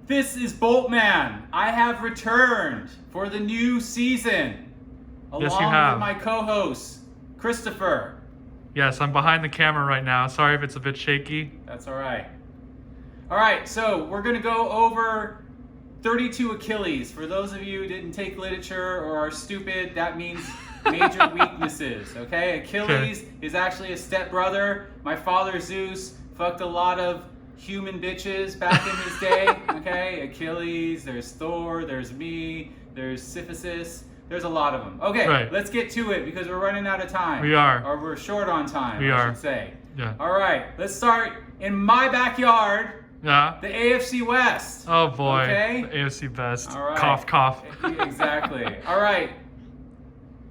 This is Boltman. I have returned for the new season. Along Yes, you have. with my co-host, Christopher. Yes, I'm behind the camera right now. Sorry if it's a bit shaky. That's all right. All right, so we're going to go over 32 Achilles. For those of you who didn't take literature or are stupid, that means major weaknesses, okay? Achilles is actually a stepbrother. My father, Zeus, fucked a lot of human bitches back in his day, okay? Achilles, there's Thor, there's me, there's Sisyphus. There's a lot of them. Okay, Right. Let's get to it because we're running out of time. We are. Or we're short on time, We I are. should say. Yeah. All right, let's start in my backyard, Yeah. the AFC West. Oh boy. Okay. The AFC best. All right. Cough, cough. Exactly. All right.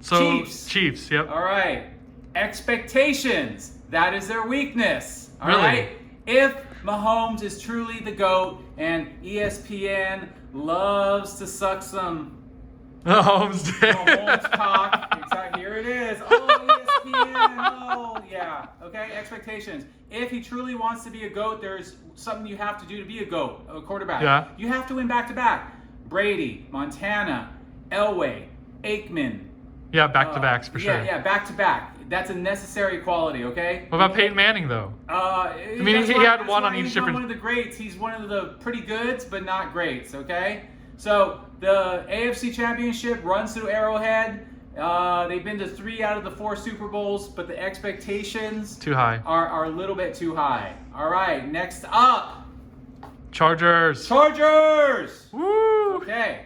So Chiefs. Yep. All right. Expectations. That is their weakness. All Really? right. If Mahomes is truly the GOAT and ESPN loves to suck some Mahomes Mahomes cock. Exactly. Here it is. Oh, ESPN. Oh, yeah. Okay. Expectations. If he truly wants to be a GOAT, there's something you have to do to be a GOAT, a quarterback. Yeah. You have to win back-to-back. Brady, Montana, Elway, Aikman. Yeah, back-to-backs for sure. Yeah, back-to-back. That's a necessary quality, okay? What about Peyton Manning though? Mean, he had one on each he's different. Not one of the greats. He's one of the pretty goods, but not greats, okay? So the AFC Championship runs through Arrowhead. They've been to 3 out of the 4 Super Bowls, but the expectations Too high. are a little bit too high. All right, next up, Chargers. Chargers. Woo! Okay,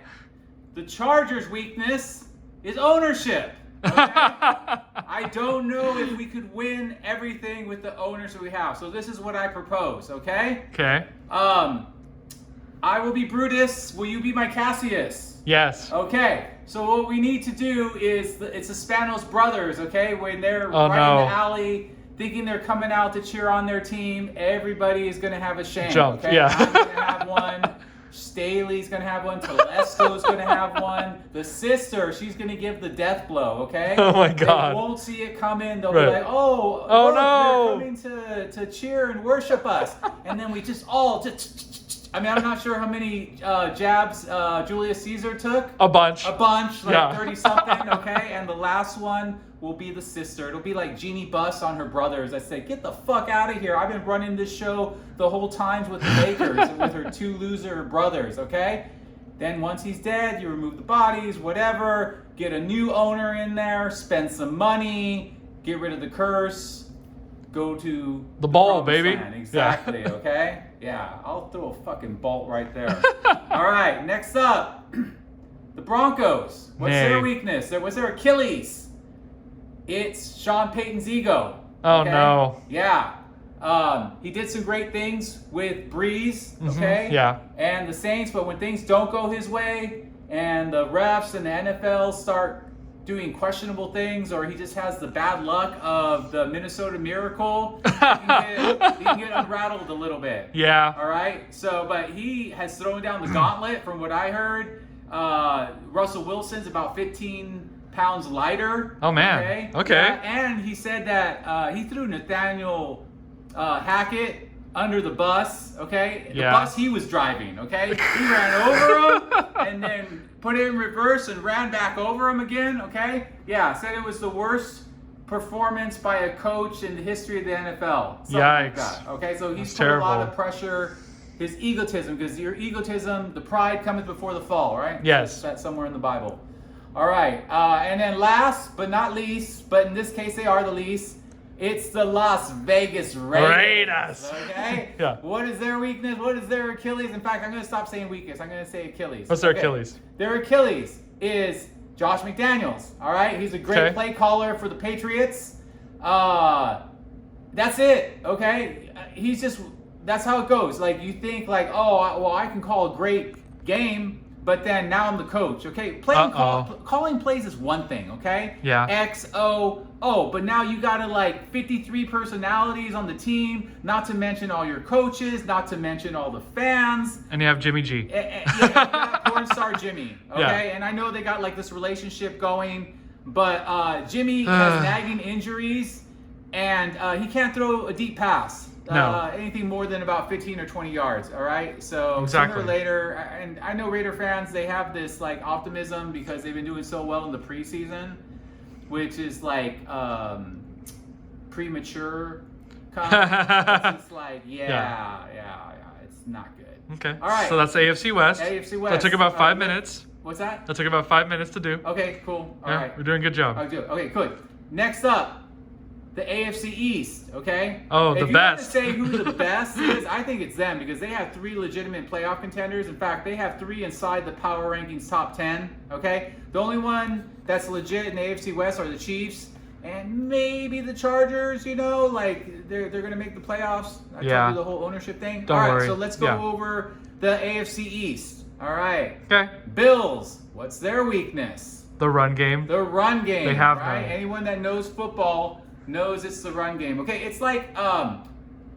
the Chargers' weakness is ownership. Okay? I don't know if we could win everything with the owners that we have. So this is what I propose, okay? Okay. I will be Brutus. Will you be my Cassius? Yes. Okay. So what we need to do is, it's the Spanos brothers, okay? When they're Oh, right no. in the alley, thinking they're coming out to cheer on their team, everybody is going to have a shame. Jump, Okay? yeah. I'm going to have one. Staley's going to have one. Telesco's going to have one. The sister, she's going to give the death blow, okay? Oh, my God. They won't see it coming. They'll Right. be like, oh look, no. they're coming to cheer and worship us. And then we just all I'm not sure how many jabs Julius Caesar took. A bunch. A bunch, like Yeah. 30-something, okay? And the last one will be the sister. It'll be like Jeannie Buss on her brothers that say, get the fuck out of here. I've been running this show the whole times with the Lakers with her 2 loser brothers, okay? Then once he's dead, you remove the bodies, whatever, get a new owner in there, spend some money, get rid of the curse, go to The ball, promised baby. land. Exactly, Yeah. okay? Yeah, I'll throw a fucking bolt right there. All right, next up, the Broncos. What's Nay. their weakness? What's their Achilles? It's Sean Payton's ego. Oh, okay? no. Yeah. He did some great things with Breeze, okay? Yeah. And the Saints, but when things don't go his way and the refs and the NFL start doing questionable things, or he just has the bad luck of the Minnesota Miracle, he can get unrattled a little bit. Yeah. All right. So, but he has thrown down the gauntlet from what I heard. Russell Wilson's about 15 pounds lighter. Oh, man. Okay. Yeah, and he said that he threw Nathaniel Hackett under the bus. Okay. The Yeah. bus he was driving. Okay. He ran over him and then put it in reverse and ran back over him again. Okay. Yeah. Said it was the worst performance by a coach in the history of the NFL. Something like Yikes. that. Okay. So he's That's put a lot terrible. of pressure. His egotism, because your egotism, the pride cometh before the fall, right? Yes. That's somewhere in the Bible. All right. And then last but not least, but in this case they are the least, it's the Las Vegas Raiders. Okay? Yeah. What is their weakness? What is their Achilles? In fact, I'm going to stop saying weakness. I'm going to say Achilles. What's their Okay. Achilles? Their Achilles is Josh McDaniels. All right? He's a great Okay. play caller for the Patriots. That's it. Okay? That's how it goes. Like, you think like, oh, I can call a great game, but then now I'm the coach. Okay? Calling plays is one thing, okay? Yeah. X, O, O. But now you got to like 53 personalities on the team, not to mention all your coaches, not to mention all the fans. And you have Jimmy G. Yeah, porn star Jimmy. Okay? Yeah. And I know they got like this relationship going, but Jimmy has nagging injuries, and he can't throw a deep pass. anything more than about 15 or 20 yards. All right. So Exactly. sooner or later, and I know Raider fans, they have this like optimism because they've been doing so well in the preseason, which is like premature. It's just like yeah, it's not good. Okay. All right. So that's AFC West. AFC West. That took about 5 minutes. What's that? That took about 5 minutes to do. Okay, cool. All right. We're doing a good job. I'll do it. Okay, good. Next up, the AFC East, okay? Oh, if the you best. want to say who the best is, I think it's them because they have 3 legitimate playoff contenders. In fact, they have 3 inside the power rankings top 10, okay? The only one that's legit in the AFC West are the Chiefs and maybe the Chargers, you know, like they're going to make the playoffs. I told you the whole ownership thing. Don't All right, worry. so let's go over the AFC East. All right. Okay. Bills, what's their weakness? The run game. The run game. They have right? none. Anyone that knows football knows it's the run game. Okay, it's like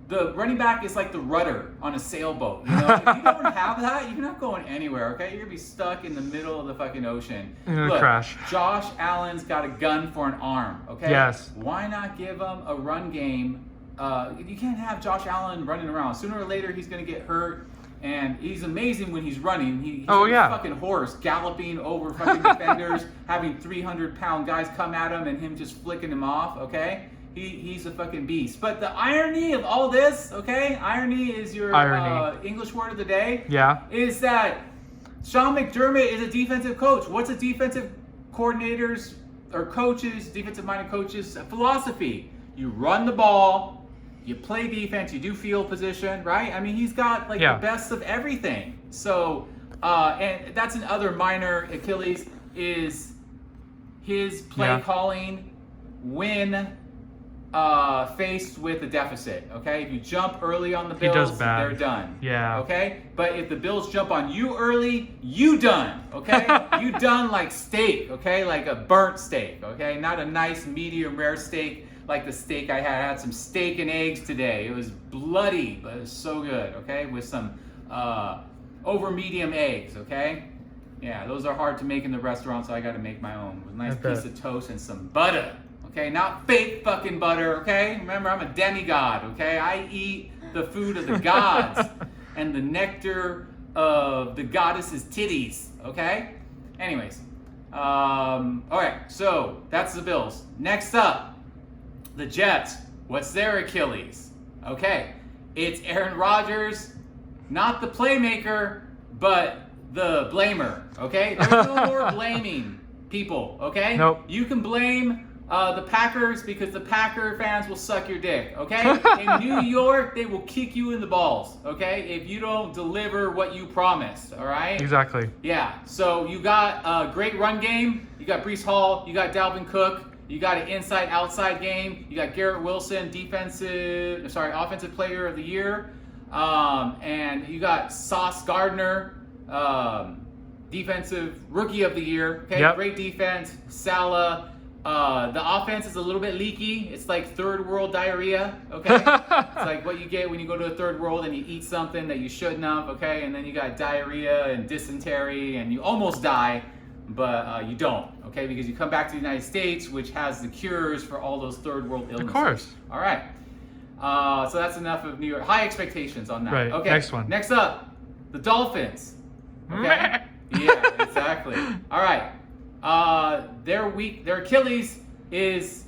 the running back is like the rudder on a sailboat. You know, if you don't have that, you're not going anywhere. Okay, you're gonna be stuck in the middle of the fucking ocean. You're gonna Look, crash. Josh Allen's got a gun for an arm. Okay. Yes. Why not give him a run game? You can't have Josh Allen running around. Sooner or later, he's gonna get hurt. And he's amazing when he's running. He's like a fucking horse, galloping over fucking defenders, having 300-pound guys come at him and him just flicking him off, okay? He's a fucking beast. But the irony of all this, okay? Irony is your English word of the day. Yeah. Is that Sean McDermott is a defensive coach. What's a defensive coordinator's or coaches, defensive-minded coaches' philosophy? You run the ball. You play defense, you do field position, right? I mean, he's got like the best of everything. So, and that's another minor Achilles is his play calling when faced with a deficit. Okay, if you jump early on the Bills, they're done. Yeah. Okay, but if the Bills jump on you early, you done. Okay, you done like steak. Okay, like a burnt steak. Okay, not a nice medium rare steak. Like the steak I had. I had some steak and eggs today. It was bloody, but it was so good, okay? With some over medium eggs, okay? Yeah, those are hard to make in the restaurant, so I got to make my own. With a nice piece of toast and some butter, okay? Not fake fucking butter, okay? Remember, I'm a demigod, okay? I eat the food of the gods and the nectar of the goddess's titties, okay? Anyways, all right, so that's the Bills. Next up, the Jets, what's their Achilles? Okay, it's Aaron Rodgers, not the playmaker, but the blamer, okay? There's no more blaming people, okay? Nope. You can blame the Packers because the Packer fans will suck your dick, okay? In New York, they will kick you in the balls, okay? If you don't deliver what you promised, all right? Exactly. Yeah, so you got a great run game. You got Breece Hall, you got Dalvin Cook. You got an inside-outside game. You got Garrett Wilson, offensive player of the year. And you got Sauce Gardner, defensive rookie of the year. Okay, Great defense. Salah. The offense is a little bit leaky. It's like third world diarrhea. Okay, it's like what you get when you go to a third world and you eat something that you shouldn't have. Okay, and then you got diarrhea and dysentery and you almost die. But you don't, okay? Because you come back to the United States, which has the cures for all those third world illnesses. Of course. All right. So that's enough of New York. High expectations on that. Right. Okay. Next one. Next up, the Dolphins. Okay. Yeah, exactly. All right. Their Achilles is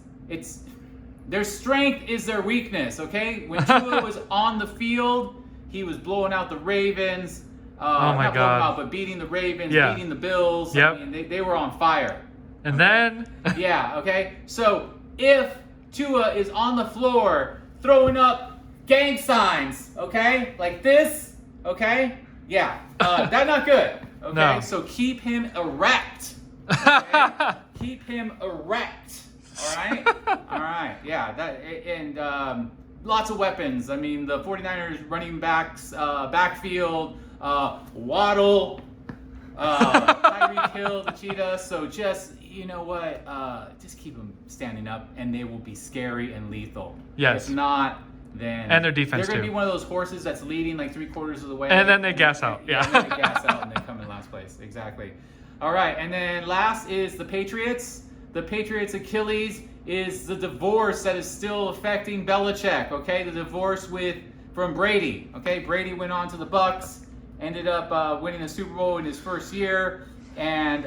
their strength is their weakness. Okay. When Tua was on the field, he was blowing out the Ravens. Oh my God! But beating the Ravens, beating the Bills. Yep. I mean, they were on fire. And then. Yeah. Okay. So if Tua is on the floor throwing up gang signs, okay, like this, okay, yeah, that's not good. Okay. No. So keep him erect. Okay? Keep him erect. All right. All right. Yeah. Lots of weapons. I mean, the 49ers running backs, backfield. Waddle, Tyreek Hill, the cheetah. So just, you know what? Just keep them standing up, and they will be scary and lethal. Yes. If not, then and their defense they're going to too. be one of those horses that's leading like 3/4 of the way, and then they gas out. Yeah. And then they gas out and they come in last place. Exactly. All right, and then last is the Patriots. the Patriots' Achilles is the divorce that is still affecting Belichick. Okay, the divorce from Brady. Okay, Brady went on to the Bucks, ended up winning the Super Bowl in his first year, and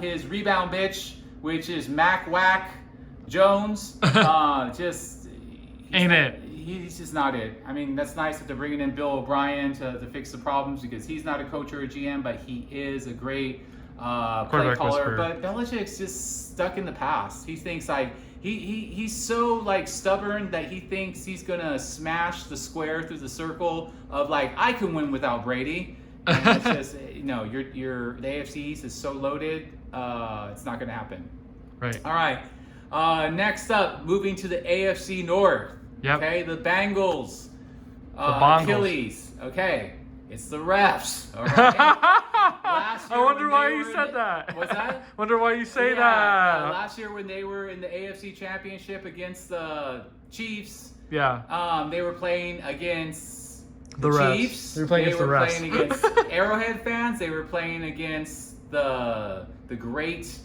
his rebound bitch, which is Mac Whack Jones, just Ain't it? He's just not it. I mean, that's nice that they're bringing in Bill O'Brien to fix the problems because he's not a coach or a GM, but he is a great play caller. But Belichick's just stuck in the past. He thinks like he's so like stubborn that he thinks he's gonna smash the square through the circle of like I can win without Brady. And it's just the AFC East is so loaded. It's not gonna happen. Right. All right. Next up, moving to the AFC North. Yep. Okay, the Bengals. Bongles. Achilles. Okay, it's the refs. All right. I wonder why you said that. What's that? Wonder why you say that. Last year when they were in the AFC Championship against the Chiefs, yeah, they were playing against the refs. Chiefs. They were playing against the refs. They were playing against Arrowhead fans. They were playing against the great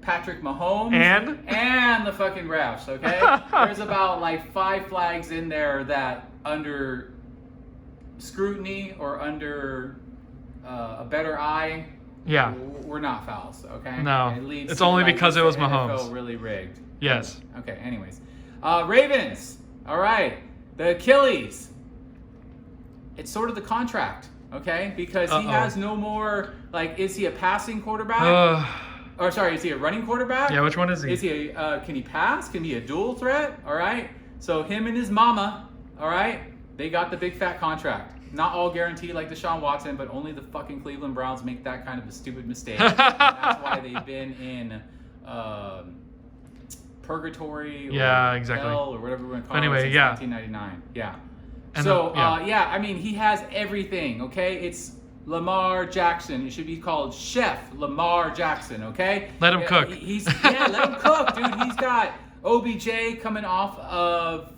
Patrick Mahomes and the fucking refs, okay? There's about like 5 flags in there that under scrutiny or under a better eye, were not fouls, okay? No, it leads it's to, only like, because it was the Mahomes. NFL really rigged. Yes. Okay, anyways. Ravens, all right. The Achilles, it's sort of the contract, okay? Because he has no more, like, is he a passing quarterback? Or sorry, is he a running quarterback? Yeah, which one is he? Is he can he pass? Can he be a dual threat? All right. So him and his mama, all right, they got the big fat contract. Not all guaranteed like Deshaun Watson, but only the fucking Cleveland Browns make that kind of a stupid mistake. That's why they've been in purgatory or hell or whatever we're going to call it since 1999. Yeah. And I mean, he has everything, okay? It's Lamar Jackson. It should be called Chef Lamar Jackson, okay? Let him cook. Let him cook, dude. He's got OBJ coming off of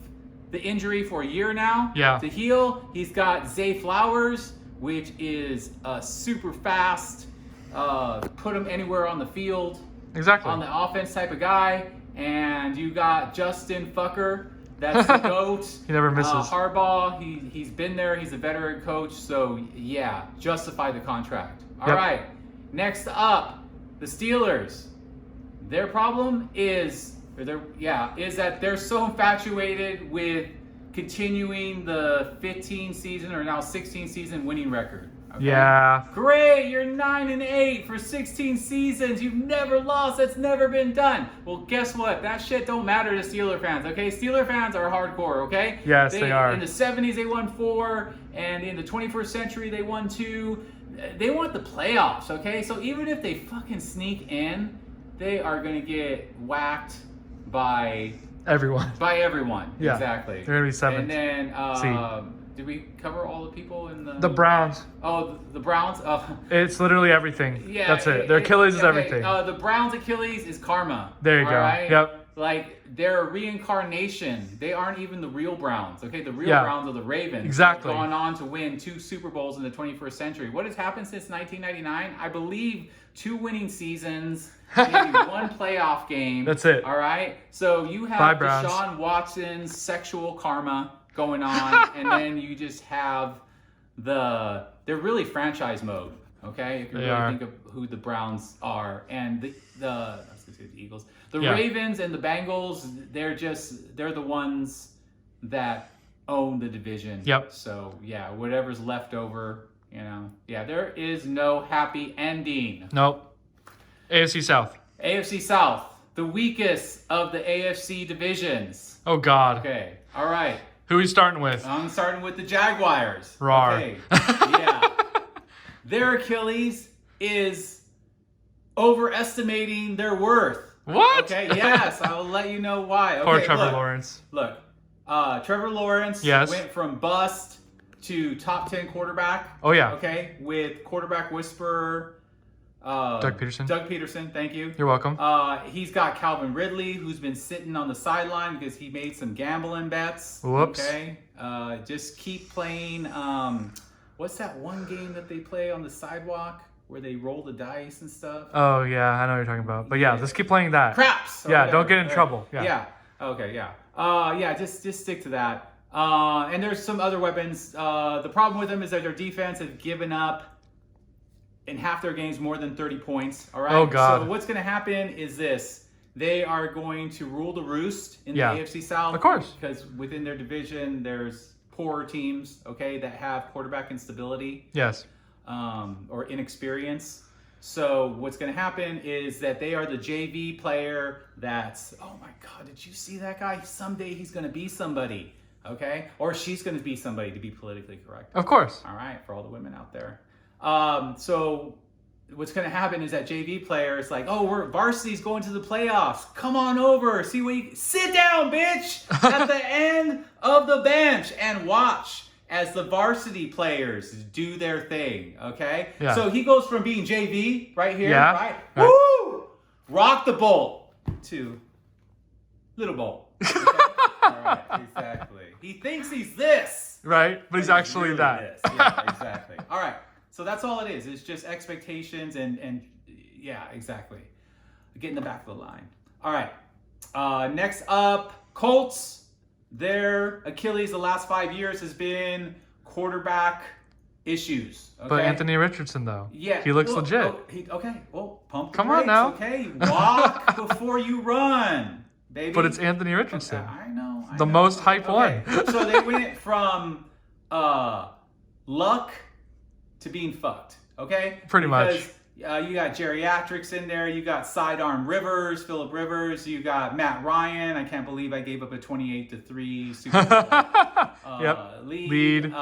the injury for a year now to heal. He's got Zay Flowers, which is super fast, put him anywhere on the field. Exactly. On the offense type of guy. And you got Justin Fucker. That's the GOAT. He never misses. Harbaugh, he's been there. He's a veteran coach. So, yeah, justify the contract. All right. Next up, the Steelers. Their problem is that they're so infatuated with continuing the 15 season or now 16 season winning record. Okay? Yeah. Great, you're 9-8 for 16 seasons. You've never lost. That's never been done. Well, guess what? That shit don't matter to Steeler fans, okay? Steeler fans are hardcore, okay? Yes, they are. In the 70s, they won 4, and in the 21st century, they won 2. They want the playoffs, okay? So even if they fucking sneak in, they are going to get whacked by everyone. Yeah. Exactly. They're going to be 7th. And then, did we cover all the people in the Browns? Oh, the Browns? It's literally everything. Yeah. That's it. Their Achilles is everything. The Browns' Achilles is karma. There you go. Right? Yep. Like, they're a reincarnation. They aren't even the real Browns, okay? The real Browns are the Ravens. Exactly. Gone on to win 2 Super Bowls in the 21st century. What has happened since 1999? I believe 2 winning seasons, maybe 1 playoff game. That's it. All right? So you have Deshaun Watson's sexual karma going on, and then you just have they're really franchise mode, okay? If you really think of who the Browns are, and I was gonna say the Eagles, the Ravens and the Bengals, they're the ones that own the division. Yep. So yeah, whatever's left over, there is no happy ending. Nope. AFC South. AFC South, the weakest of the AFC divisions. Oh God. Okay. All right. Who are you starting with? I'm starting with the Jaguars. Rawr. Okay. Yeah. Their Achilles is overestimating their worth. What? Okay, yes. I will let you know why. Okay, Poor Trevor Lawrence. Look, Trevor Lawrence went from bust to top 10 quarterback. Oh, yeah. Okay, with quarterback whisperer Doug Peterson. Doug Peterson, thank you. You're welcome. He's got Calvin Ridley, who's been sitting on the sideline because he made some gambling bets. Whoops. Okay. Just keep playing. What's that one game that they play on the sidewalk? where they roll the dice and stuff. Oh yeah, I know what you're talking about. But yeah, let's keep playing that. Craps. Yeah, whatever. don't get in trouble. Yeah. Yeah. Okay. Yeah. Yeah. Just stick to that. And there's some other weapons. The problem with them is that their defense has given up in half their games more than 30 points. All right. Oh God. So what's going to happen is this. They are going to rule the roost in the AFC South. Of course. Because within their division, there's poorer teams, okay, that have quarterback instability. Yes. Or inexperience. So what's going to happen is that they are the JV player that's, oh my God, did you see that guy? Someday he's going to be somebody, okay? Or she's going to be somebody, to be politically correct. Of course. All right, for all the women out there. So what's going to happen is that JV player is like, oh, varsity's going to the playoffs. Come on over. See what you... Sit down, bitch, at the end of the bench and watch as the varsity players do their thing, okay? Yeah. So he goes from being JV right here, Yeah. right? Right. Woo! Rock the bolt to little bolt. Okay? All right, exactly. He thinks he's this. Right, but he's actually really that. this. Yeah, exactly. All right. So that's all it is. It's just expectations and yeah, exactly. Get in the back of the line. All right. Next up, Colts. Their Achilles the last 5 years has been quarterback issues. Okay? But Anthony Richardson, though. Yeah. He looks legit. Okay. Well, pump the Come brakes, on now. Okay. Walk before you run, baby. But it's Anthony Richardson. I know. The most hype one. So they went from luck to being fucked. Okay. Pretty much. You got geriatrics in there. You got sidearm Rivers, Phillip Rivers. You got Matt Ryan. I can't believe I gave up a 28-3 Super Bowl lead.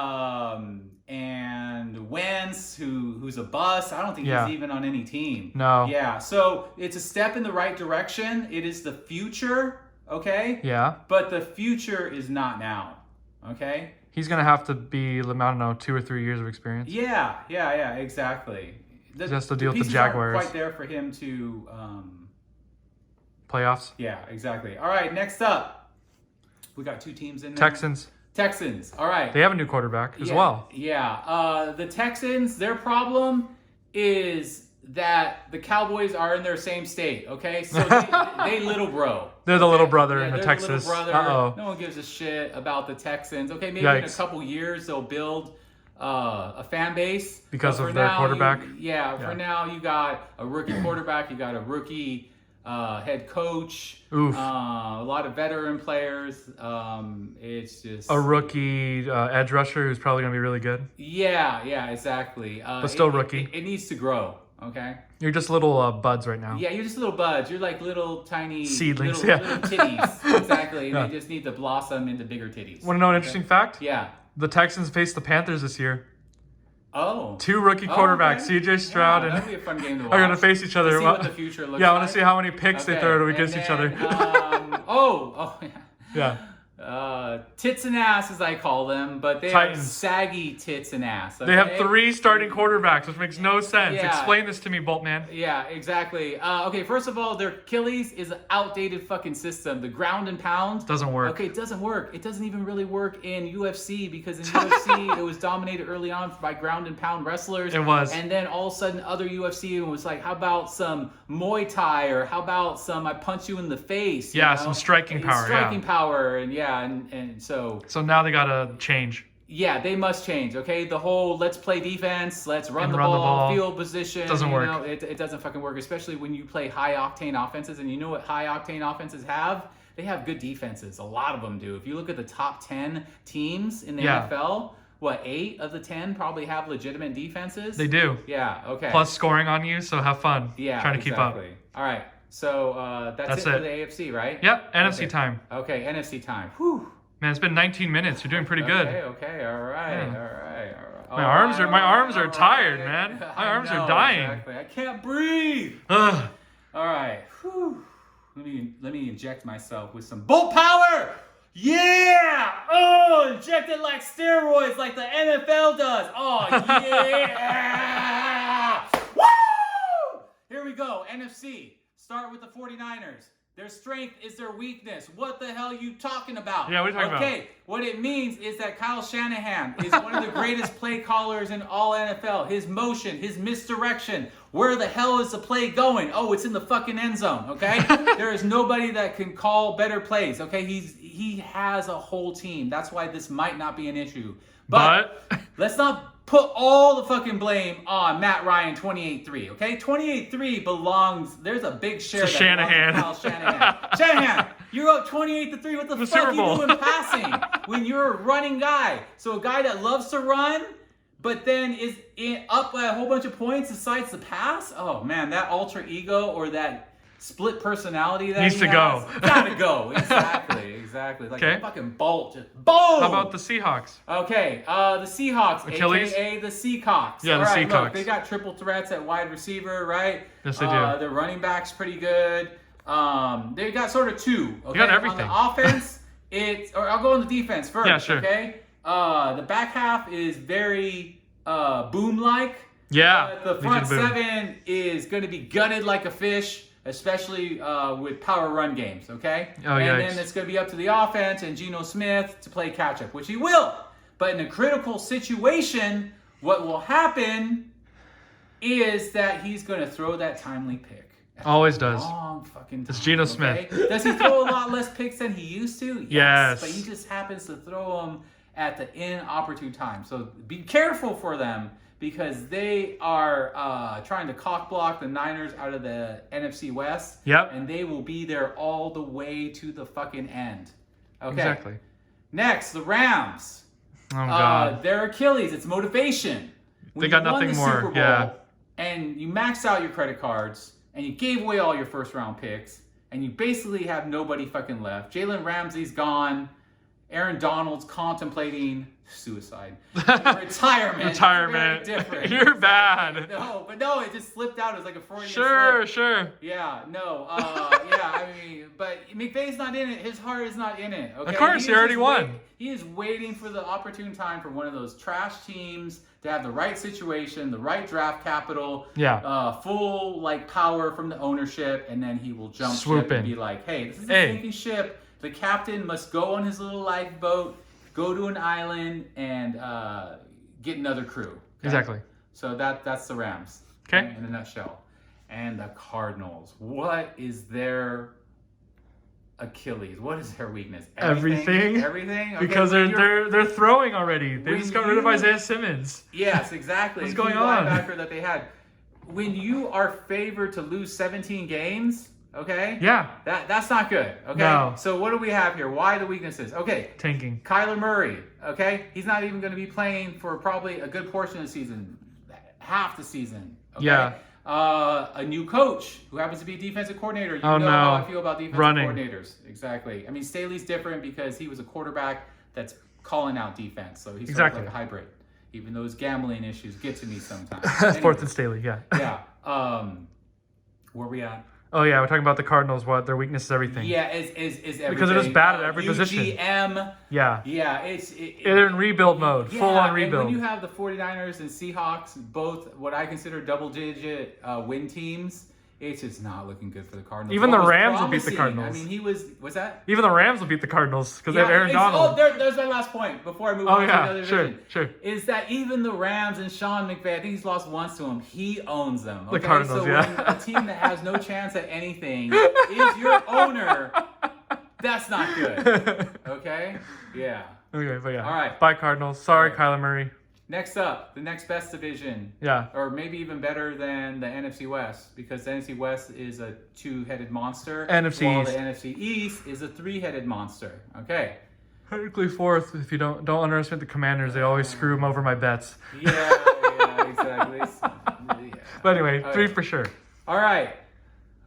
And Wentz, who's a bust. I don't think he's even on any team. No. Yeah. So it's a step in the right direction. It is the future. Okay. Yeah. But the future is not now. Okay. He's gonna have to be, I don't know, 2 or 3 years of experience. Yeah. Exactly. Just to deal with the pieces Jaguars. aren't quite there for him to Playoffs. Yeah, exactly. All right, next up, we got 2 teams in there. Texans. All right. They have a new quarterback as well. Yeah. The Texans, their problem is that the Cowboys are in their same state. Okay, so they little bro. They're the little brother in they're Texas. The little brother. No one gives a shit about the Texans. Okay, maybe in a couple years they'll build a fan base because of their quarterback. For now you got a rookie quarterback, you got a rookie head coach, a lot of veteran players. It's just a rookie edge rusher who's probably gonna be really good. Yeah, exactly. But still rookie. It needs to grow. Okay. You're just little buds right now. Yeah, you're just little buds. You're like little tiny seedlings. little titties. Exactly. And they just need to blossom into bigger titties. Want to know an interesting fact? Yeah. The Texans faced the Panthers this year. Oh. 2 rookie quarterbacks, CJ Stroud and that'd be a fun game to watch. are going to face each other. To see what the future looks like. Yeah, I want to see how many picks they throw against each other. Yeah. Tits and ass, as I call them, but they Titans. are saggy tits and ass. Okay? They have 3 starting quarterbacks, which makes no sense. Yeah. Explain this to me, Boltman. Yeah, exactly. Okay, first of all, their Achilles is an outdated fucking system. The ground and pound doesn't work. Okay, it doesn't work. It doesn't even really work in UFC because in UFC it was dominated early on by ground and pound wrestlers. It was. And then all of a sudden other UFC was like, how about some Muay Thai or how about some I punch you in the face? Yeah, some striking power. Striking power, and so now they gotta change. Yeah, they must change. Okay, the whole let's play defense, let's run the ball, field position. Doesn't work. It doesn't fucking work, especially when you play high octane offenses. And you know what high octane offenses have? They have good defenses. A lot of them do. If you look at the top 10 teams in the NFL, 8 of the 10 probably have legitimate defenses? They do. Yeah. Okay. Plus scoring on you, so have fun. Yeah. Trying to keep up. All right. So that's it for the AFC, right? Yep. NFC time. Okay. NFC time. Whew. Man, it's been 19 minutes. You're doing pretty good. Okay. All right. My arms are tired, man. My arms are dying. Exactly. I can't breathe. Ugh. All right. Whew. Let me inject myself with some Bolt power. Yeah! Oh, inject it like steroids, like the NFL does. Oh yeah! Woo! Here we go. NFC. Start with the 49ers. Their strength is their weakness. What the hell are you talking about? Yeah, what are you talking about? Okay, what it means is that Kyle Shanahan is one of the greatest play callers in all NFL. His motion, his misdirection. Where the hell is the play going? Oh, it's in the fucking end zone, okay? There is nobody that can call better plays, okay? He has a whole team. That's why this might not be an issue. But let's not put all the fucking blame on Matt Ryan 28-3, okay? 28-3 belongs, there's a big share to that Shanahan. belongs to Kyle Shanahan. Shanahan, you're up 28-3. What the fuck are you doing passing when you're a running guy? So a guy that loves to run, but then is up by a whole bunch of points decides to pass? Oh man, that alter ego or that split personality that needs to go. Gotta go. Exactly. Like a fucking bolt. Just boom! How about the Seahawks? Okay, the Seahawks, Achilles? a.k.a. the Seahawks. Yeah, All the right, Seahawks. Look, they got triple threats at wide receiver, right? Yes, they do. Their running back's pretty good. They got sort of two. Okay? They got everything. On the offense, I'll go on the defense first. Yeah, sure. Okay? The back half is very boom-like. Yeah. The front seven is going to be gutted like a fish, especially with power run games, okay? Oh, and yikes. then it's going to be up to the offense and Geno Smith to play catch-up, which he will. But in a critical situation, what will happen is that he's going to throw that timely pick. Always does. Long fucking time, It's Geno okay? Smith. Does he throw a lot less picks than he used to? Yes. But he just happens to throw them at the inopportune time. So be careful for them because they are trying to cock block the Niners out of the NFC West. Yep. And they will be there all the way to the fucking end. Okay. Exactly. Next, the Rams. Oh, God. Their Achilles, it's motivation. When They got you won nothing the more, Super Bowl yeah. And you maxed out your credit cards and you gave away all your first round picks and you basically have nobody fucking left. Jalen Ramsey's gone. Aaron Donald's contemplating suicide. Retirement. Retirement. It's very different. You're bad. No, it just slipped out. It was like a Freudian slip. Sure. Yeah, no. I mean, but McVay's not in it. His heart is not in it. Okay? Of course, he already won. He is waiting for the opportune time for one of those trash teams to have the right situation, the right draft capital, full like power from the ownership, and then he will jump ship and be like, hey, this is a sinking ship. The captain must go on his little lifeboat, go to an island, and get another crew. Okay? Exactly. So that's the Rams. Okay. In a nutshell. And the Cardinals. What is their Achilles? What is their weakness? Everything. Okay, because they're throwing already. They just got rid of Isaiah Simmons. Yes, exactly. What's going on? Linebacker that they had. When you are favored to lose 17 games, okay? Yeah. That's not good. Okay. No. So what do we have here? Why the weaknesses? Okay. Tanking. Kyler Murray. Okay. He's not even going to be playing for probably a good portion of the season, half the season. Okay? Yeah. A new coach who happens to be a defensive coordinator. You know no. how I feel about defensive Running. coordinators. Exactly. I mean, Staley's different because he was a quarterback that's calling out defense. So he's sort Exactly. of like a hybrid. Even those gambling issues get to me sometimes. Fourth and Staley, yeah. Yeah. Where we at? Oh yeah, we're talking about the Cardinals. What their weakness is everything. Yeah, is everything. Because they're just bad at every position. UGM. Yeah. Yeah, They're in rebuild mode, full on rebuild. And when you have the 49ers and Seahawks, both what I consider double-digit win teams, it's just not looking good for the Cardinals. Even What the was Rams will beat the promising, Cardinals. What's that? Even the Rams will beat the Cardinals because they have Aaron Donald. There's my last point before I move on to another division. Sure. Is that even the Rams and Sean McVay, I think he's lost once to him, he owns them. Okay? The Cardinals, so yeah. when a team that has no chance at anything is your owner, that's not good. Okay? Yeah. Okay, but yeah. All right. Bye, Cardinals. Sorry, All Kyler Murray. Next up, the next best division. Yeah. Or maybe even better than the NFC West, because the NFC West is a two-headed monster. NFC while East. the NFC East is a three-headed monster. Okay. Technically fourth. If you don't underestimate the Commanders, they always screw them over my bets. Yeah, exactly. Yeah. But anyway, Okay. 3 for sure. All right.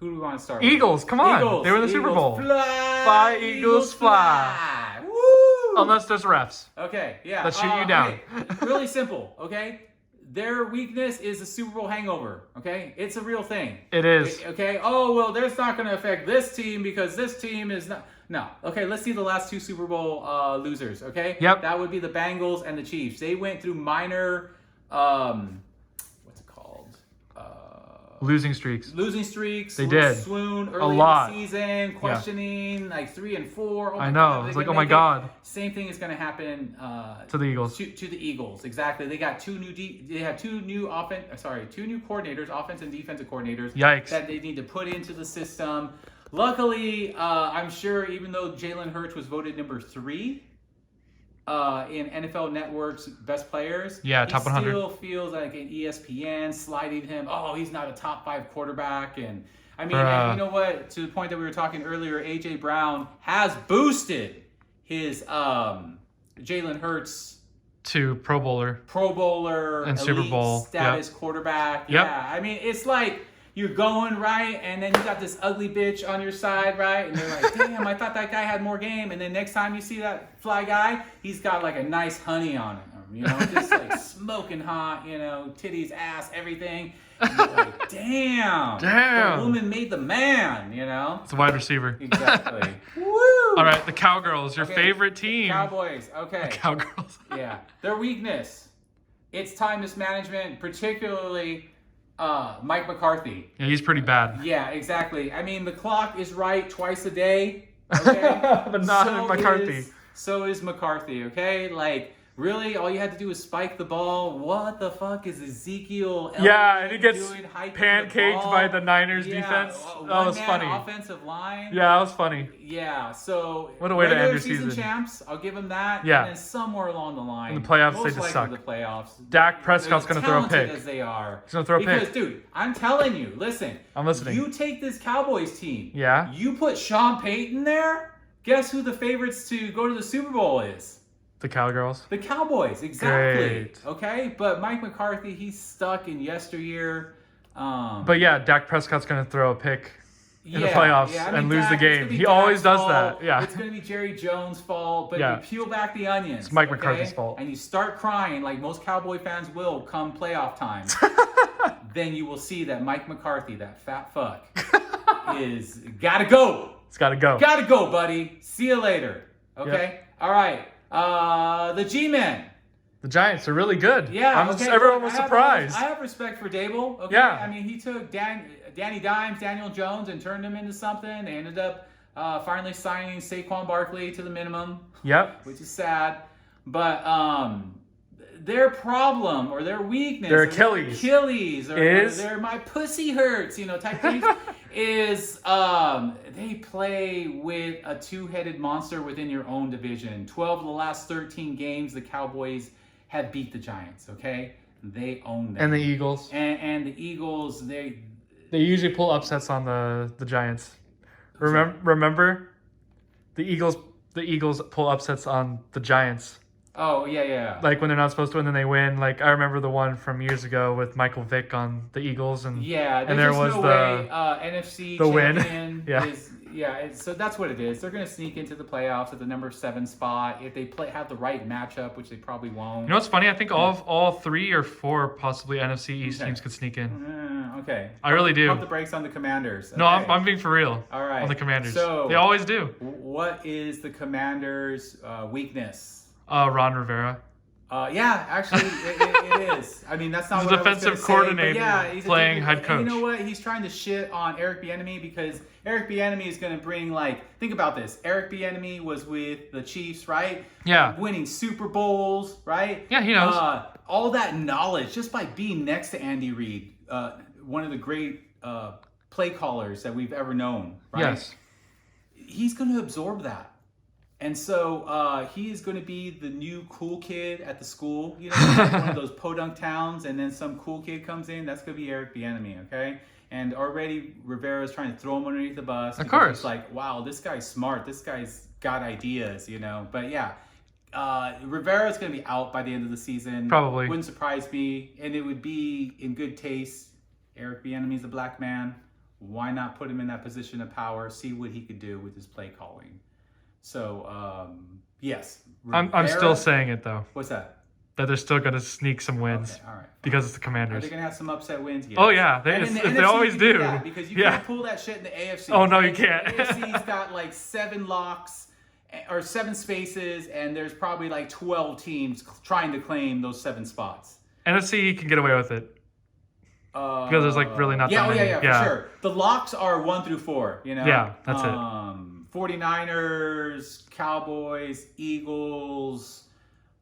Who do we want to start with? Eagles, come on. Eagles. They were in the Super Bowl. Fly, Eagles, fly. Woo! Unless there's refs. Okay, yeah. That shoot you down. Okay. Really simple, okay? Their weakness is a Super Bowl hangover, okay? It's a real thing. It is. Okay? Oh, well, that's not going to affect this team because this team is not... No. Okay, let's see the last 2 Super Bowl losers, okay? Yep. That would be the Bengals and the Chiefs. They went through minor... what's it called? losing streaks. They did. Swoon A early lot. in the season, questioning like 3-4. Oh I my know. God, It's they like, can oh my make it. God. Same thing is going to happen To the Eagles. To the Eagles, exactly. They got two new coordinators, offense and defensive coordinators. Yikes. That they need to put into the system. Luckily, I'm sure even though Jalen Hurts was voted number 3 in NFL Network's best players, Yeah, top 100. He still feels like an ESPN sliding him. Oh, he's not a top 5 quarterback, and I mean, and you know what? To the point that we were talking earlier, AJ Brown has boosted his Jalen Hurts to Pro Bowler and Super Bowl status quarterback. Yep. Yeah, I mean, it's like you're going right, and then you got this ugly bitch on your side, right? And they're like, damn, I thought that guy had more game. And then next time you see that fly guy, he's got like a nice honey on him, you know, just like smoking hot, you know, titties, ass, everything. And you're like, damn, the woman made the man, you know? It's a wide receiver. Exactly. Woo! All right, the Cowgirls, your favorite team. Cowboys, okay. The Cowgirls. Yeah, their weakness, it's time mismanagement, particularly Mike McCarthy. Yeah, he's pretty bad. Yeah, exactly. I mean, the clock is right twice a day, okay? But not McCarthy. So is McCarthy, okay? Like, really, all you had to do was spike the ball. What the fuck is Ezekiel Elliott and he gets doing pancaked by the Niners defense. That was funny. Offensive line. Yeah, that was funny. Yeah, so what a way to end your season season. Champs, I'll give them that. Yeah. And then somewhere along the line, in the playoffs, most they just likely suck. The playoffs. Dak Prescott's going to throw a pick. As they are. He's going to throw a pick. Because, dude, I'm telling you, listen. I'm listening. You take this Cowboys team. Yeah. You put Sean Payton there. Guess who the favorites to go to the Super Bowl is? The Cowgirls. The Cowboys, exactly. Great. Okay, but Mike McCarthy, he's stuck in yesteryear. But yeah, Dak Prescott's going to throw a pick in the playoffs and lose the game. He always does that. Yeah. It's going to be Jerry Jones' fault, but Yeah. you peel back the onions. It's Mike McCarthy's fault. And you start crying like most Cowboy fans will come playoff time. Then you will see that Mike McCarthy, that fat fuck, is gotta go. It's got to go. Gotta go, buddy. See you later. Okay? Yep. All right. The G-Men. The Giants are really good. Yeah, everyone was surprised. I have respect for Dable. Okay? Yeah. I mean, he took Danny Dimes, Daniel Jones, and turned him into something. They ended up finally signing Saquon Barkley to the minimum. Yep. Which is sad. But their problem or their weakness, their Achilles, or my pussy hurts, type things, is they play with a two-headed monster within your own division. 12 of the last 13 games, the Cowboys have beat the Giants, okay? They own them. And the Eagles. And the Eagles, they usually pull upsets on the Giants. Remember? The Eagles pull upsets on the Giants. Oh, yeah. Like when they're not supposed to win, then they win. Like I remember the one from years ago with Michael Vick on the Eagles, and there was no way NFC the champion win. So that's what it is. They're going to sneak into the playoffs at the number 7 spot if they have the right matchup, which they probably won't. You know what's funny? I think all 3 or 4 possibly NFC East teams could sneak in. Okay. I really do. Pump the brakes on the Commanders. Okay. No, I'm being for real. All right. On the Commanders. So they always do. What is the Commanders' weakness? Ron Rivera. Yeah, actually, it is. I mean, that's not he's what a defensive I was coordinator say, he's playing head coach. And you know what? He's trying to shit on Eric Bieniemy because Eric Bieniemy is going to bring, think about this. Eric Bieniemy was with the Chiefs, right? Yeah. Winning Super Bowls, right? Yeah, he knows. All that knowledge just by being next to Andy Reid, one of the great play callers that we've ever known, right? Yes. He's going to absorb that. And so he is going to be the new cool kid at the school, one of those podunk towns, and then some cool kid comes in. That's going to be Eric Bieniemy, okay? And already Rivera's trying to throw him underneath the bus. Of course. It's like, wow, this guy's smart. This guy's got ideas, But yeah, Rivera's going to be out by the end of the season. Probably. Wouldn't surprise me. And it would be in good taste. Eric Bieniemy's a black man. Why not put him in that position of power, see what he could do with his play calling? So, yes. Rivera, I'm still saying it, though. What's that? That they're still going to sneak some wins. Okay, all right. Because it's the Are Commanders. they going to have some upset wins? Yes. Oh, yeah. And in the they NFC, always you can do. That because you can't pull that shit in the AFC. Oh, no, you can't. The AFC's got 7 locks or 7 spaces, and there's probably 12 teams trying to claim those 7 spots. NFC can get away with it. Because there's like really not that many. For sure. The locks are 1 through 4, you know? Yeah, that's it. 49ers, Cowboys, Eagles.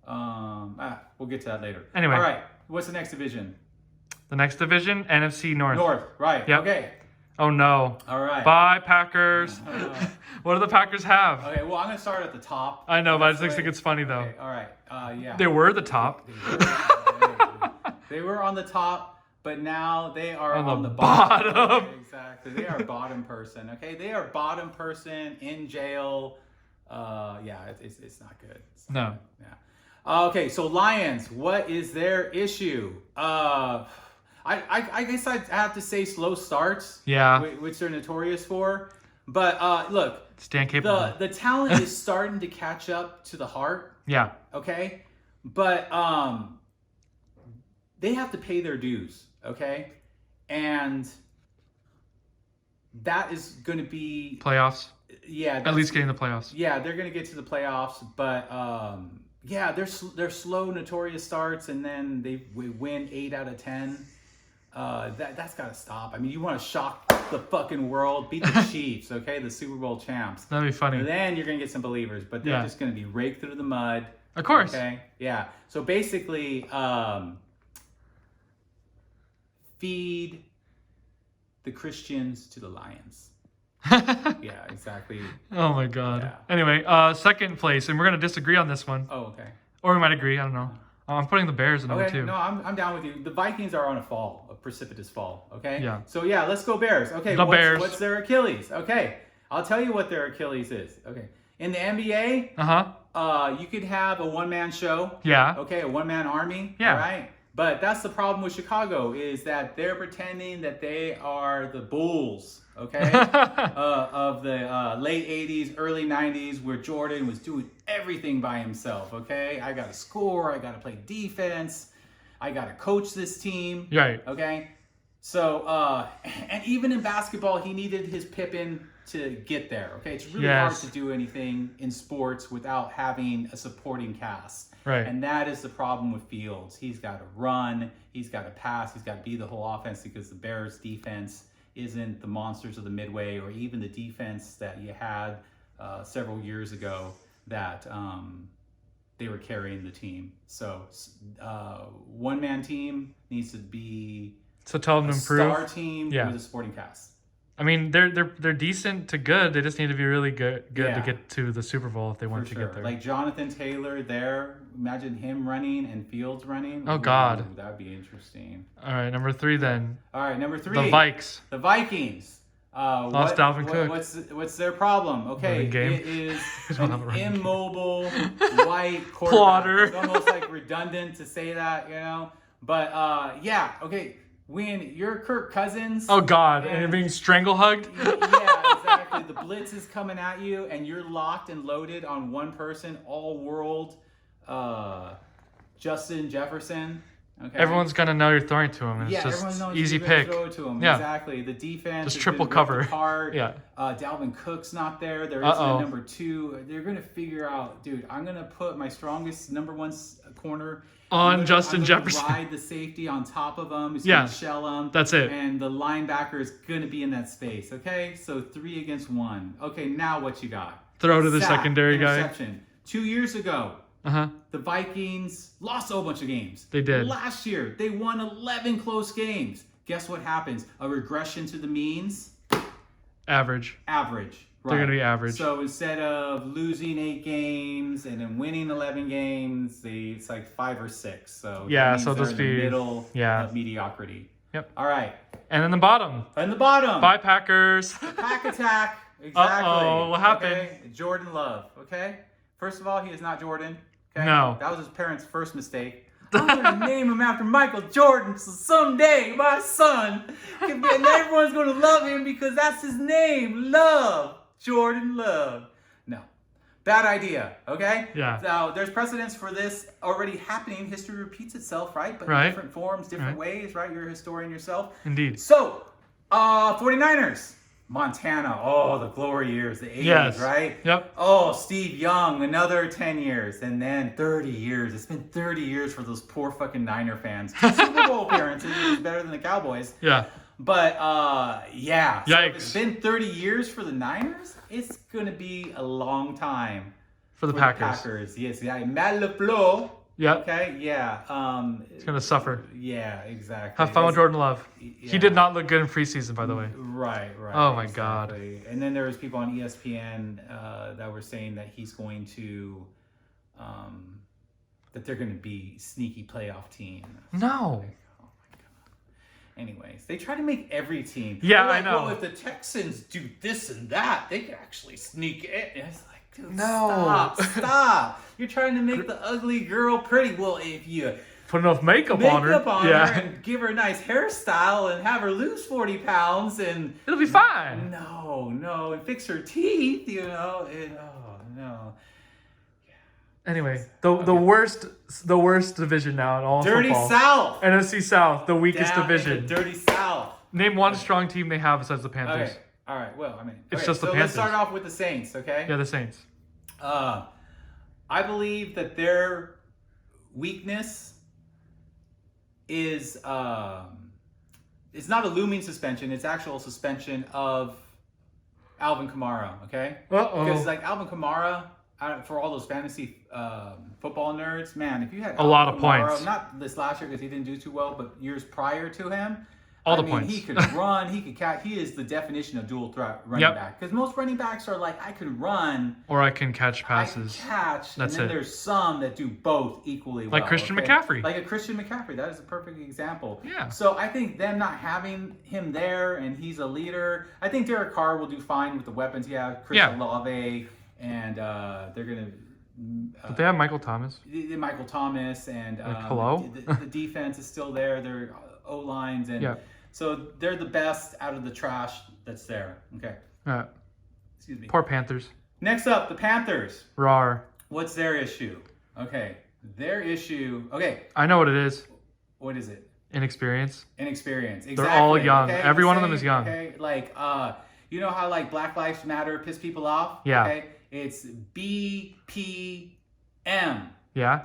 We'll get to that later. Anyway. All right. What's the next division? The next division, NFC North. North, right. Yep. Okay. Oh, no. All right. Bye, Packers. What do the Packers have? Okay, well, I'm going to start at the top. I know, but I just think it's funny, though. Okay, all right. Yeah. They were the top. They were on the top, but now they are on the bottom. Okay, exactly. They are bottom person, okay? They are bottom person in jail. It's not good. It's not good. Yeah. Okay, so Lions, what is their issue? I guess I have to say slow starts. Yeah. Which they're notorious for. But look, Stand capable. the talent is starting to catch up to the heart. Yeah. Okay, but they have to pay their dues. Okay, and that is going to be Playoffs. Yeah. At least getting the playoffs. Yeah, they're going to get to the playoffs, but yeah, they're slow, notorious starts, and then they win 8 out of 10. That's got to stop. I mean, you want to shock the fucking world, beat the Chiefs, okay, the Super Bowl champs. That'd be funny. And then you're gonna get some believers, but they're just gonna be raked through the mud. Of course. Okay. Yeah. So basically, feed the Christians to the lions. Yeah, exactly. Oh my God. Yeah. Anyway, second place, and we're gonna disagree on this one, Oh, okay. or we might agree. I don't know. I'm putting the Bears at number Okay, 2. no, I'm down with you. The Vikings are on a precipitous fall. Okay. Yeah. So yeah, let's go Bears. Okay. Bears. What's their Achilles? Okay, I'll tell you what their Achilles is. Okay. In the NBA, you could have a one-man show. Yeah. Okay, a one-man army. Yeah. All right. But that's the problem with Chicago is that they're pretending that they are the Bulls. Okay. Of the late 80s, early 90s, where Jordan was doing everything by himself. Okay. I got to score. I got to play defense. I got to coach this team. Right. Okay. So, and even in basketball, he needed his Pippen to get there. Okay. It's really hard to do anything in sports without having a supporting cast. Right. And that is the problem with Fields. He's got to run. He's got to pass. He's got to be the whole offense because the Bears defense isn't the monsters of the Midway or even the defense that you had several years ago that they were carrying the team. So one-man team needs to be So tell them to improve. Star team with a supporting cast. I mean, they're decent to good. They just need to be really good to get to the Super Bowl if they want to get there. Like Jonathan Taylor there, imagine him running and Fields running. Oh, God. That would be interesting. All right, number 3 then. All right, number 3. The Vikes. The Vikings. Lost Dalvin Cook. What's their problem? Okay, Winning game. it is an immobile white quarterback. Plotter. It's almost like redundant to say that, you know. But yeah, okay. When you're Kirk Cousins. Oh God, and you're being strangle hugged. Yeah, exactly. The blitz is coming at you, and you're locked and loaded on one person, all world, Justin Jefferson. Okay. Everyone's gonna know you're throwing to him. And Yeah, it's everyone just knows easy you're gonna pick. throw it to him. Yeah. Exactly. The defense Just has triple been ripped cover. apart. Yeah. Dalvin Cook's not there. There isn't a number 2. They're gonna figure out, dude. I'm gonna put my strongest number 1 corner On Justin Jefferson. Ride the safety on top of him. He's Yeah. gonna shell him. That's it. And the linebacker is gonna be in that space. Okay, so 3 against 1. Okay, now what you got? Throw to the Sack, secondary guy. interception. 2 years ago, the Vikings lost a whole bunch of games. They did. Last year, they won 11 close games. Guess what happens? A regression to the means? Average. Average. Right. They're gonna be average. So instead of losing 8 games and then winning 11 games, it's like 5 or 6. So yeah, that means so they're just in the be middle of mediocrity. Yep. All right. And then the bottom. And the bottom. Bye Packers. Pack attack. Exactly. Uh-oh, what happened? Okay? Jordan Love. Okay. First of all, he is not Jordan. Okay? No. That was his parents' first mistake. I'm going to name him after Michael Jordan, so someday my son can be, and everyone's going to love him because that's his name. Love. Jordan Love. No. Bad idea, okay? Yeah. So there's precedence for this already happening. History repeats itself, right? But in Right. different forms, different ways, right? You're a historian yourself. Indeed. So, 49ers. Montana, oh, the glory years, the 80s, Yes. right? Yep. Oh, Steve Young, another 10 years, and then 30 years. It's been 30 years for those poor fucking Niner fans. 2 Super Bowl appearances is better than the Cowboys. Yeah. But, yeah. So Yikes. if it's been 30 years for the Niners, it's going to be a long time For the Packers. Yes, yeah. Matt LaFleur. Yep. Okay, yeah. He's going to suffer. Yeah, exactly. Have fun with Jordan Love. Yeah. He did not look good in preseason, by the way. Right. Oh, my God. And then there was people on ESPN that were saying that he's going to, that they're going to be sneaky playoff team. No. Oh my God. Anyways, they try to make every team. Yeah, Like, I know. well, if the Texans do this and that, they could actually sneak in. And it's like, dude, No. stop. You're trying to make the ugly girl pretty. Well, if you Put enough makeup on her. her and give her a nice hairstyle and have her lose 40 pounds and It'll be fine. no, and fix her teeth, you know. Oh no. Anyway, the worst division now in all Dirty football. South. NFC South, the weakest Down in division. the Dirty South. Name one strong team they have besides the Panthers. Okay. All right. Well, I mean, It's okay, just the so let's Panthers. start off with the Saints, okay? Yeah, the Saints. I believe that their weakness is it's not a looming suspension, it's actual suspension of Alvin Kamara, okay? Because like Alvin Kamara, for all those fantasy football nerds, man, if you had Alvin lot of Kamara, points. not this last year because he didn't do too well, but years prior to him, Points. He could run, he could catch. He is the definition of dual threat running back. Because most running backs are like, I can run, Or I can catch passes. I can catch, That's and then it. there's some that do both equally well. Like Christian okay? McCaffrey. Like a Christian McCaffrey. That is a perfect example. Yeah. So I think them not having him there and he's a leader, I think Derek Carr will do fine with the weapons he has. Chris Olave, and they're going to... But they have Michael Thomas. Michael Thomas, and hello? the defense is still there. Their O-lines, and so they're the best out of the trash that's there. Okay. Excuse me. Poor Panthers. Next up, the Panthers. Rawr. What's their issue? Okay. Their issue. Okay. I know what it is. What is it? Inexperience. Inexperience. Exactly. They're all young. Okay? Every one of them is young. Okay. Like, you know how like Black Lives Matter piss people off? Yeah. Okay. It's BPM. Yeah.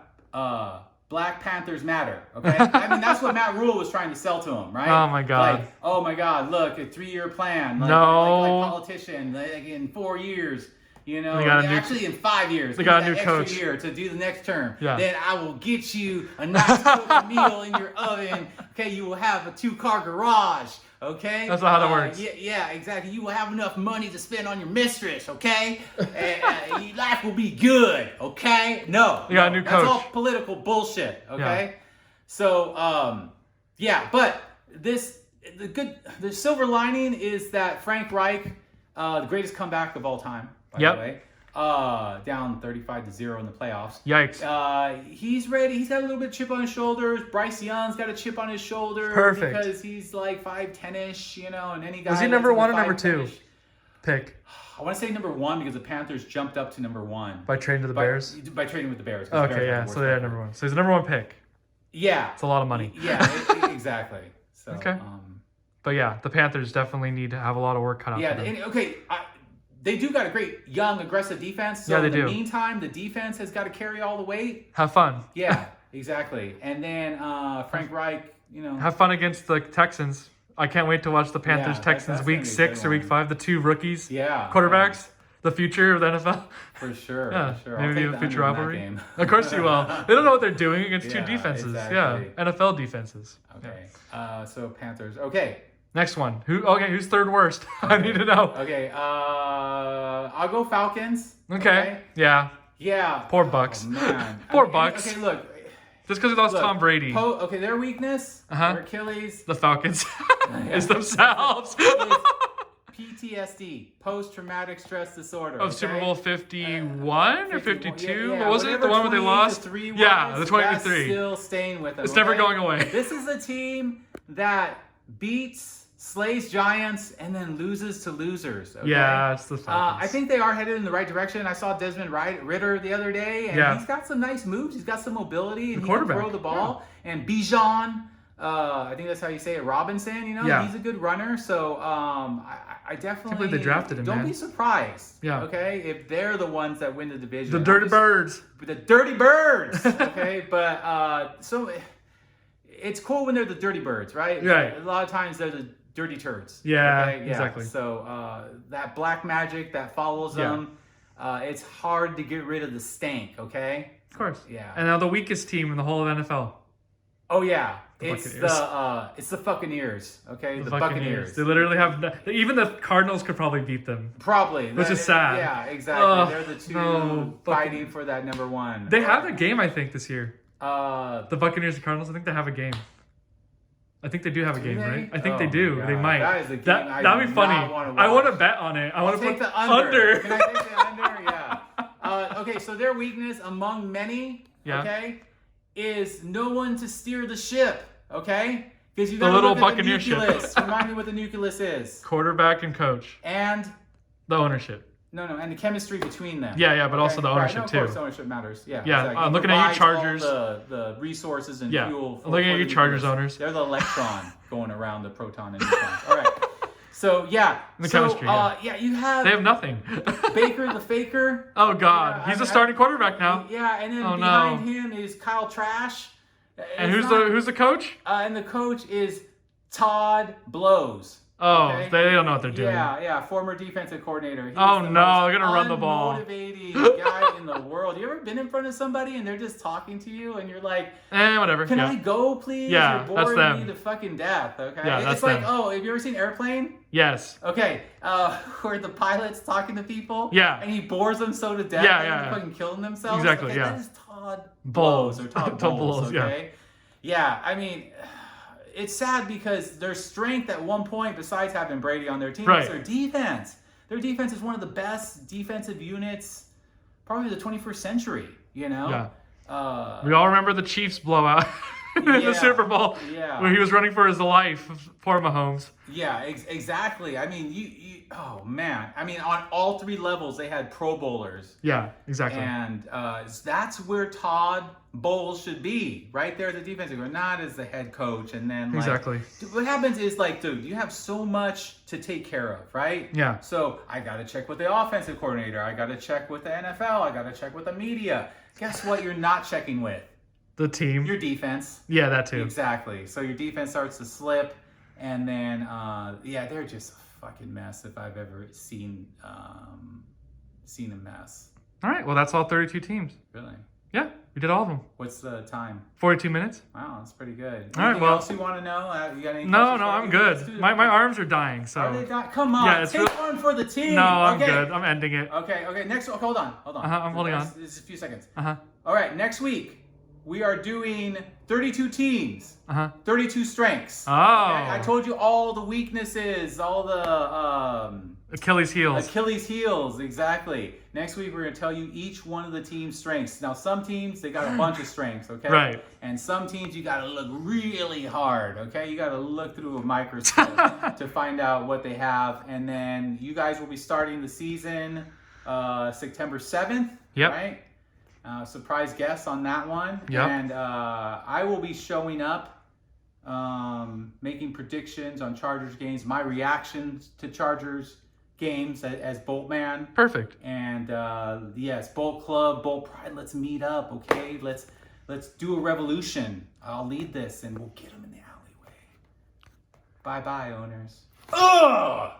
Black Panthers matter, okay? I mean, that's what Matt Rule was trying to sell to him, right? Oh my God. Like, oh my God, look, a 3-year plan. Like, No. Like politician, like in 4 years, you know, actually in 5 years. They got a new extra coach. year to do the next term. Yeah. Then I will get you a nice cooked meal in your oven. Okay, you will have a 2-car garage. Okay, That's not how that works. Yeah, exactly. You will have enough money to spend on your mistress. Okay, and life will be good. Okay, no, You got a new that's all coach. political bullshit. Okay, Yeah. so but the silver lining is that Frank Reich, the greatest comeback of all time, by the way, down 35-0 in the playoffs. Yikes. He's ready. He's got a little bit of chip on his shoulders. Bryce Young's got a chip on his shoulder. Perfect. Because he's like 5'10"-ish, you know, and any guy. Was he number 1 or number 2 pick? I want to say number 1 because the Panthers jumped up to number 1. By trading to the Bears? By trading with the Bears. 'Cause the Okay, Bears yeah. have the So worst they're record. number 1. So he's the number 1 pick. Yeah. It's a lot of money. Yeah, exactly. So, Okay. But yeah, the Panthers definitely need to have a lot of work cut out for them. They do got a great young, aggressive defense. So Yeah, they in the do. meantime, the defense has got to carry all the weight. Have fun. Yeah, exactly. And then Frank Reich, you know. Have fun against the Texans. I can't wait to watch the Panthers Texans that's week gonna be a 6 good or week one. 5. The 2 rookies. Yeah. Quarterbacks. The future of the NFL. For sure. Yeah, for sure. I'll maybe take a the future under in that rivalry. game. Of course you will. They don't know what they're doing against 2 Yeah, defenses. exactly. Yeah, NFL defenses. Okay. So Panthers. Okay. Next one. Who's third worst? I need to know. Okay. I'll go Falcons. Okay. Yeah. Yeah. Poor Bucks. Oh, man. Poor Bucks. Okay, look. Just because he lost Tom Brady. Okay, their weakness, their Achilles, The Falcons is themselves. PTSD, post-traumatic stress disorder. Of Super Bowl 51 or 52? Yeah, What was it? The one where they lost? 23 Yeah, was, the 23. That's still staying with them. It's never going away. This is a team that slays giants, and then loses to losers. Okay? Yeah, it's the Falcons. I think they are headed in the right direction. I saw Desmond Ritter the other day, and he's got some nice moves. He's got some mobility, and he can throw the ball. And Bijan, I think that's how you say it, Robinson. You know, Yeah. he's a good runner. So I definitely believe they drafted him, don't man. be surprised. Yeah. Okay, if they're the ones that win the division. The Dirty Birds. The Dirty Birds. Okay, but so it's cool when they're the Dirty Birds, right? Right. A lot of times they're the dirty turds. Yeah, okay? exactly. So that black magic that follows them, it's hard to get rid of the stank. Okay. Of course. Yeah. And now the weakest team in the whole of NFL. Oh yeah, The it's Buccaneers. the Buccaneers. Okay, the Buccaneers. Buccaneers. They literally have even the Cardinals could probably beat them. Probably, Which is sad. Yeah, exactly. Ugh, They're the two no, fighting for that number one. They have a game, I think, this year. The The Buccaneers and Cardinals. I think they have a game. I think they do have a game, they? right? I think Oh they do. my They God. might. That is a game That'd be funny. I want to bet on it. I want to take put the under. Can I take the under? Yeah. Okay, so their weakness among many, okay, is no one to steer the ship. Okay, because you got The little look at Buccaneer the ship. nucleus. Remind me what the nucleus is. Quarterback and coach. And The ownership. no, and the chemistry between them. Yeah, but also the ownership no, of too. course, ownership matters. Yeah, Yeah, exactly. I'm looking at you, Provides Chargers. all the resources and fuel. I'm looking at you, the Chargers nucleus. owners. They're the electron going around the proton and neutrons. All right. So yeah, The chemistry, you have They have nothing. Baker the Faker. Oh God, Yeah, he's I a mean, starting quarterback now. Yeah, and then Oh, behind no. him is Kyle Trash. And It's who's the coach? and the coach is Todd Blows. Oh, okay? they don't know what they're doing. Yeah, former defensive coordinator. He Oh, is the no, most they're gonna run the ball. unmotivating guy in the world. You ever been in front of somebody and they're just talking to you and you're like, Whatever. "Can I go, please? Yeah, You're that's boring me them. to fucking death." Okay. Yeah, it's that's like, them. oh, have you ever seen Airplane? Yes. Okay, where the pilot's talking to people, Yeah. and he bores them so to death, Yeah, that yeah, they're yeah. fucking killing themselves. Exactly, Okay, yeah. That is Todd Bowles. Blows or Todd Todd Bowles. Bowles, yeah. Okay, yeah. I mean, it's sad because their strength at one point, besides having Brady on their team, Right. is their defense. Their defense is one of the best defensive units, probably the 21st century. You know. Yeah. We all remember the Chiefs blowout in the Yeah, Super Bowl, yeah. where he was running for his life. Poor Mahomes. Yeah, exactly. I mean, oh man. I mean, on all three levels, they had Pro Bowlers. Yeah, exactly. And that's where Todd Bowles should be, right there as the defensive coordinator, not as the head coach. And then, like, Exactly. what happens is, like, dude, you have so much to take care of, right? Yeah. So I got to check with the offensive coordinator. I got to check with the NFL. I got to check with the media. Guess what you're not checking with? The team. Your defense. Yeah, that too. Exactly. So your defense starts to slip. And then, they're just a fucking mess if I've ever seen a mess. All right. Well, that's all 32 teams. Really? Yeah, we did all of them. What's the time? 42 minutes. Wow, that's pretty good. All right, Anything well- else you want to know? You got any No, questions no, for I'm me? good. Let's do My this. arms are dying, so. Are they not? Come on, Yeah, it's take one for the team. No, I'm Okay. good. I'm ending it. Okay, next one. Hold on. I'm holding on. This is a few seconds. Uh-huh. All right, next week, we are doing 32 teams, Uh-huh. 32 strengths. Oh. Okay? I told you all the weaknesses, all the Achilles heels. Achilles heels, exactly. Next week, we're going to tell you each one of the team's strengths. Now, some teams, they got a bunch of strengths, okay? Right. And some teams, you got to look really hard, okay? You got to look through a microscope to find out what they have. And then you guys will be starting the season September 7th, Yep. right? Surprise guest on that one. Yep. And I will be showing up, making predictions on Chargers games, my reactions to Chargers games as Boltman. Perfect. And yes, Bolt Club, Bolt Pride, let's meet up, okay? Let's do a revolution. I'll lead this and we'll get them in the alleyway. Bye-bye, owners. Ugh!